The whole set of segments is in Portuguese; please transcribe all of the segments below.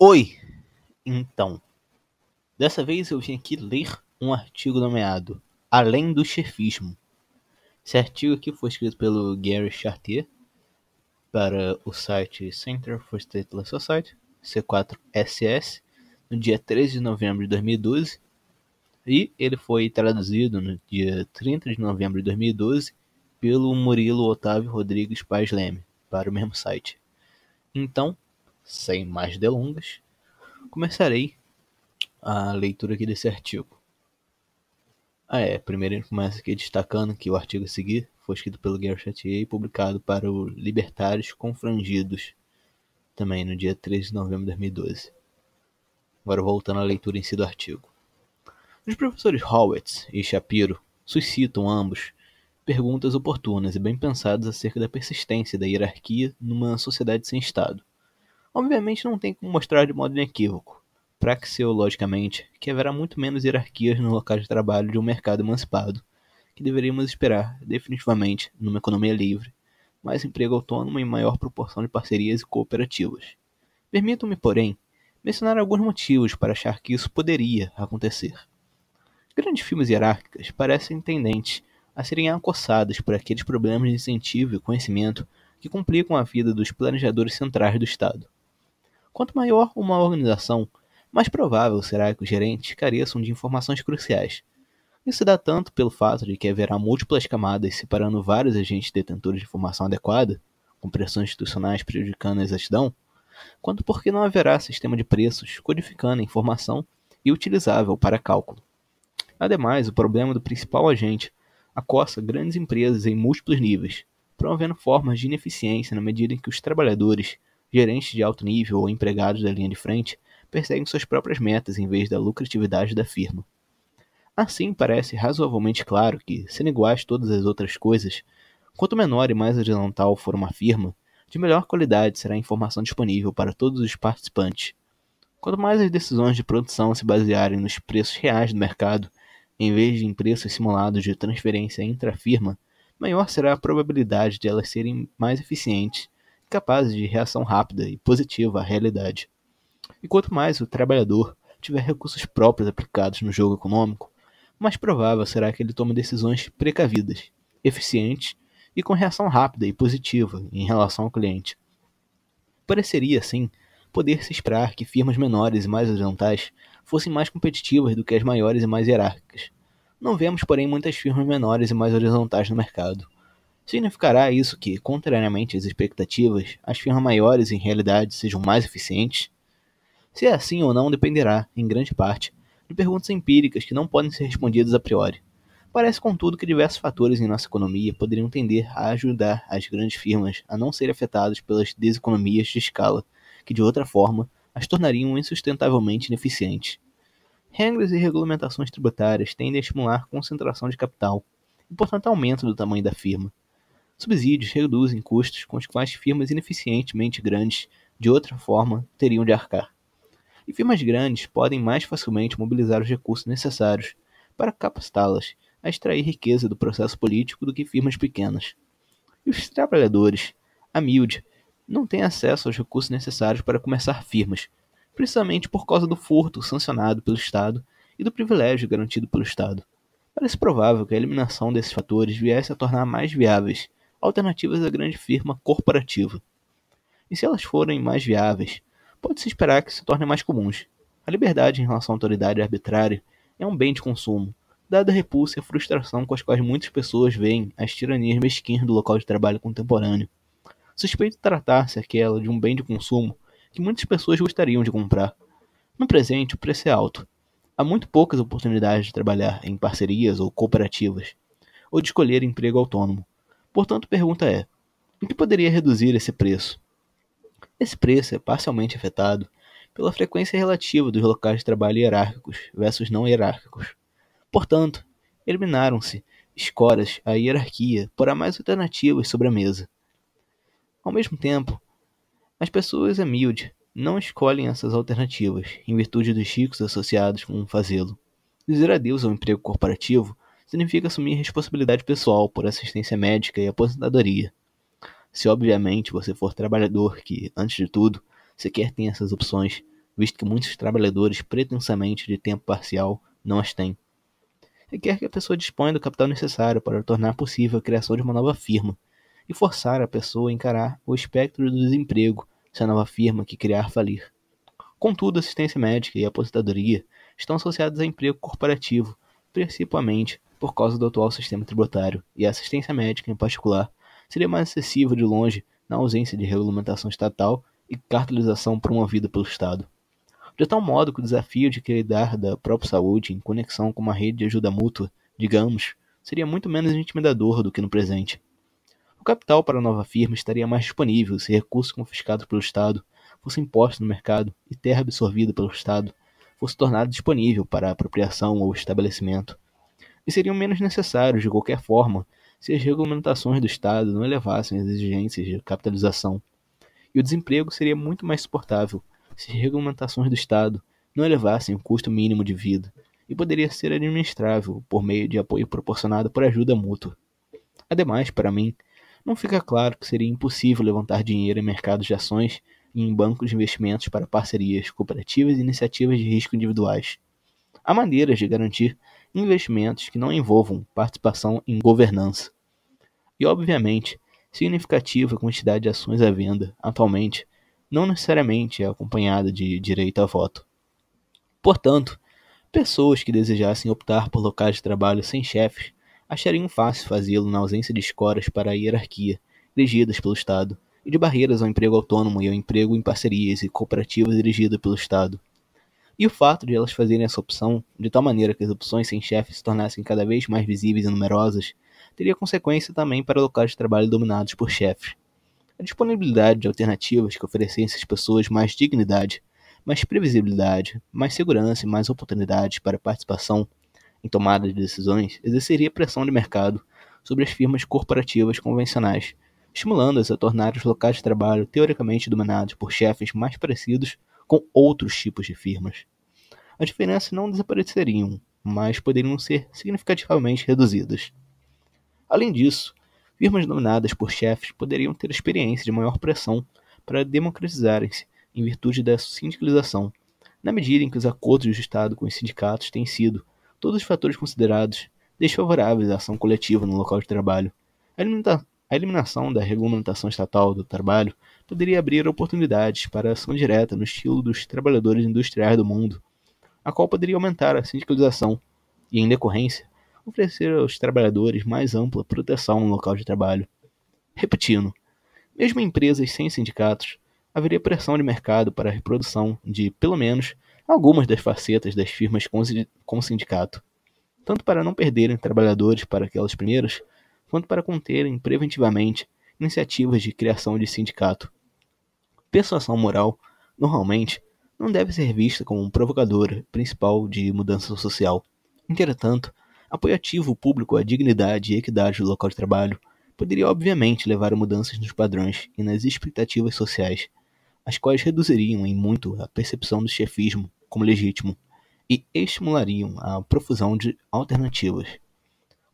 Oi! Então, dessa vez eu vim aqui ler um artigo nomeado Além do Chefismo. Esse artigo aqui foi escrito pelo Gary Chartier para o site Center for Stateless Society, C4SS, no dia 13 de novembro de 2012, e ele foi traduzido no dia 30 de novembro de 2012 pelo Murilo Otávio Rodrigues Paz Leme, para o mesmo site. Então, sem mais delongas, começarei a leitura aqui desse artigo. Primeiro ele começa aqui destacando que o artigo a seguir foi escrito pelo Gary Chartier e publicado para o Libertários Confrangidos, também no dia 13 de novembro de 2012. Agora voltando à leitura em si do artigo. Os professores Howitz e Shapiro suscitam ambos perguntas oportunas e bem pensadas acerca da persistência da hierarquia numa sociedade sem Estado. Obviamente não tem como mostrar de modo inequívoco, praxeologicamente, que haverá muito menos hierarquias no local de trabalho de um mercado emancipado, que deveríamos esperar, definitivamente, numa economia livre, mais emprego autônomo e maior proporção de parcerias e cooperativas. Permitam-me, porém, mencionar alguns motivos para achar que isso poderia acontecer. Grandes firmas hierárquicas parecem tendentes a serem acossadas por aqueles problemas de incentivo e conhecimento que complicam a vida dos planejadores centrais do Estado. Quanto maior uma organização, mais provável será que os gerentes careçam de informações cruciais. Isso se dá tanto pelo fato de que haverá múltiplas camadas separando vários agentes detentores de informação adequada, com pressões institucionais prejudicando a exatidão, quanto porque não haverá sistema de preços codificando a informação e utilizável para cálculo. Ademais, o problema do principal agente acossa grandes empresas em múltiplos níveis, promovendo formas de ineficiência na medida em que os trabalhadores, gerentes de alto nível ou empregados da linha de frente, perseguem suas próprias metas em vez da lucratividade da firma. Assim, parece razoavelmente claro que, sendo iguais todas as outras coisas, quanto menor e mais horizontal for uma firma, de melhor qualidade será a informação disponível para todos os participantes. Quanto mais as decisões de produção se basearem nos preços reais do mercado, em vez de em preços simulados de transferência intra-firma, maior será a probabilidade de elas serem mais eficientes e capazes de reação rápida e positiva à realidade. E quanto mais o trabalhador tiver recursos próprios aplicados no jogo econômico, mais provável será que ele tome decisões precavidas, eficientes e com reação rápida e positiva em relação ao cliente. Pareceria, assim, poder-se esperar que firmas menores e mais horizontais fossem mais competitivas do que as maiores e mais hierárquicas. Não vemos, porém, muitas firmas menores e mais horizontais no mercado. Significará isso que, contrariamente às expectativas, as firmas maiores em realidade sejam mais eficientes? Se é assim ou não dependerá, em grande parte, de perguntas empíricas que não podem ser respondidas a priori. Parece, contudo, que diversos fatores em nossa economia poderiam tender a ajudar as grandes firmas a não serem afetadas pelas deseconomias de escala, que de outra forma as tornariam insustentavelmente ineficientes. Regras e regulamentações tributárias tendem a estimular a concentração de capital e, portanto, aumento do tamanho da firma. Subsídios reduzem custos com os quais firmas ineficientemente grandes, de outra forma, teriam de arcar. E firmas grandes podem mais facilmente mobilizar os recursos necessários para capacitá-las a extrair riqueza do processo político do que firmas pequenas. E os trabalhadores, a miúde, não têm acesso aos recursos necessários para começar firmas, precisamente por causa do furto sancionado pelo Estado e do privilégio garantido pelo Estado. Parece provável que a eliminação desses fatores viesse a tornar mais viáveis alternativas à grande firma corporativa. E se elas forem mais viáveis, pode-se esperar que se tornem mais comuns. A liberdade em relação à autoridade arbitrária é um bem de consumo, dada a repulsa e a frustração com as quais muitas pessoas veem as tiranias mesquinhas do local de trabalho contemporâneo. Suspeito tratar-se aquela de um bem de consumo que muitas pessoas gostariam de comprar. No presente, o preço é alto. Há muito poucas oportunidades de trabalhar em parcerias ou cooperativas, ou de escolher emprego autônomo. Portanto, a pergunta é: o que poderia reduzir esse preço? Esse preço é parcialmente afetado pela frequência relativa dos locais de trabalho hierárquicos versus não hierárquicos. Portanto, eliminaram-se escoras à hierarquia por há mais alternativas sobre a mesa. Ao mesmo tempo, as pessoas humildes não escolhem essas alternativas em virtude dos ricos associados com fazê-lo. Dizer adeus ao emprego corporativo significa assumir responsabilidade pessoal por assistência médica e aposentadoria. Se obviamente você for trabalhador que, antes de tudo, sequer tem essas opções, visto que muitos trabalhadores pretensamente de tempo parcial não as têm. Requer que a pessoa disponha do capital necessário para tornar possível a criação de uma nova firma e forçar a pessoa a encarar o espectro do desemprego se a nova firma que criar falir. Contudo, a assistência médica e a aposentadoria estão associadas a emprego corporativo, principalmente por causa do atual sistema tributário, e a assistência médica, em particular, seria mais acessível de longe na ausência de regulamentação estatal e cartelização promovida pelo Estado. De tal modo que o desafio de cuidar da própria saúde em conexão com uma rede de ajuda mútua, digamos, seria muito menos intimidador do que no presente. O capital para a nova firma estaria mais disponível se recursos confiscados pelo Estado fossem impostos no mercado e terra absorvida pelo Estado fosse tornada disponível para apropriação ou estabelecimento. E seriam menos necessários, de qualquer forma, se as regulamentações do Estado não elevassem as exigências de capitalização. E o desemprego seria muito mais suportável se as regulamentações do Estado não elevassem o custo mínimo de vida e poderia ser administrável por meio de apoio proporcionado por ajuda mútua. Ademais, para mim, não fica claro que seria impossível levantar dinheiro em mercados de ações e em bancos de investimentos para parcerias, cooperativas e iniciativas de risco individuais. Há maneiras de garantir investimentos que não envolvam participação em governança. E, obviamente, significativa quantidade de ações à venda, atualmente, não necessariamente é acompanhada de direito a voto. Portanto, pessoas que desejassem optar por locais de trabalho sem chefes achariam fácil fazê-lo na ausência de escoras para a hierarquia, dirigidas pelo Estado, e de barreiras ao emprego autônomo e ao emprego em parcerias e cooperativas dirigidas pelo Estado. E o fato de elas fazerem essa opção, de tal maneira que as opções sem chefes se tornassem cada vez mais visíveis e numerosas, teria consequência também para locais de trabalho dominados por chefes. A disponibilidade de alternativas que oferecessem às pessoas mais dignidade, mais previsibilidade, mais segurança e mais oportunidades para participação em tomada de decisões exerceria pressão de mercado sobre as firmas corporativas convencionais, estimulando-as a tornar os locais de trabalho teoricamente dominados por chefes mais parecidos com outros tipos de firmas. As diferenças não desapareceriam, mas poderiam ser significativamente reduzidas. Além disso, firmas dominadas por chefes poderiam ter experiência de maior pressão para democratizarem-se em virtude da sindicalização, na medida em que os acordos do Estado com os sindicatos têm sido, todos os fatores considerados, desfavoráveis à ação coletiva no local de trabalho. A eliminação da regulamentação estatal do trabalho poderia abrir oportunidades para a ação direta no estilo dos trabalhadores industriais do mundo, a qual poderia aumentar a sindicalização e, em decorrência, oferecer aos trabalhadores mais ampla proteção no local de trabalho. Repetindo, mesmo em empresas sem sindicatos, haveria pressão de mercado para a reprodução de, pelo menos, algumas das facetas das firmas com sindicato, tanto para não perderem trabalhadores para aquelas primeiras, quanto para conterem preventivamente iniciativas de criação de sindicato. Persuasão moral, normalmente, não deve ser vista como um provocador principal de mudança social. Entretanto, apoio ativo público à dignidade e equidade do local de trabalho poderia obviamente levar a mudanças nos padrões e nas expectativas sociais, as quais reduziriam em muito a percepção do chefismo como legítimo e estimulariam a profusão de alternativas.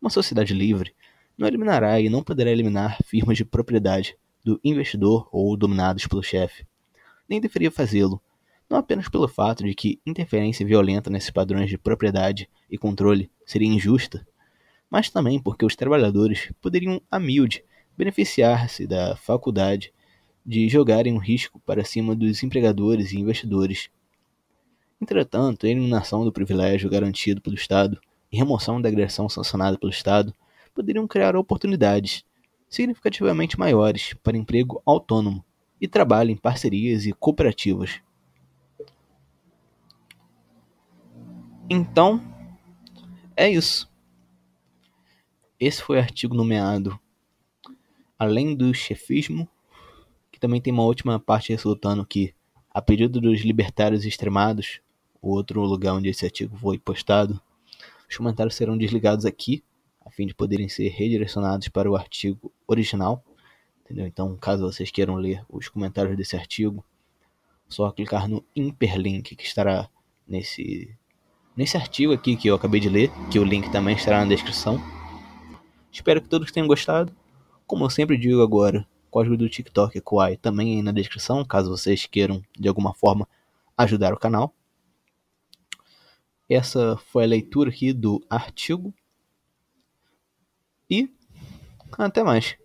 Uma sociedade livre não eliminará e não poderá eliminar firmas de propriedade do investidor ou dominados pelo chefe. Nem deveria fazê-lo, não apenas pelo fato de que interferência violenta nesses padrões de propriedade e controle seria injusta, mas também porque os trabalhadores poderiam, a miúde, beneficiar-se da faculdade de jogarem um risco para cima dos empregadores e investidores. Entretanto, a eliminação do privilégio garantido pelo Estado e remoção da agressão sancionada pelo Estado poderiam criar oportunidades significativamente maiores para emprego autônomo e trabalho em parcerias e cooperativas. Então, é isso. Esse foi o artigo nomeado Além do Chefismo, que também tem uma última parte resultando que, a pedido dos libertários extremados, o outro lugar onde esse artigo foi postado, os comentários serão desligados aqui, a fim de poderem ser redirecionados para o artigo original. Entendeu? Então, caso vocês queiram ler os comentários desse artigo, só clicar no hiperlink que estará nesse artigo aqui que eu acabei de ler, que o link também estará na descrição. Espero que todos tenham gostado. Como eu sempre digo agora, o código do TikTok Kuai também é aí na descrição, caso vocês queiram de alguma forma ajudar o canal. Essa foi a leitura aqui do artigo. E até mais.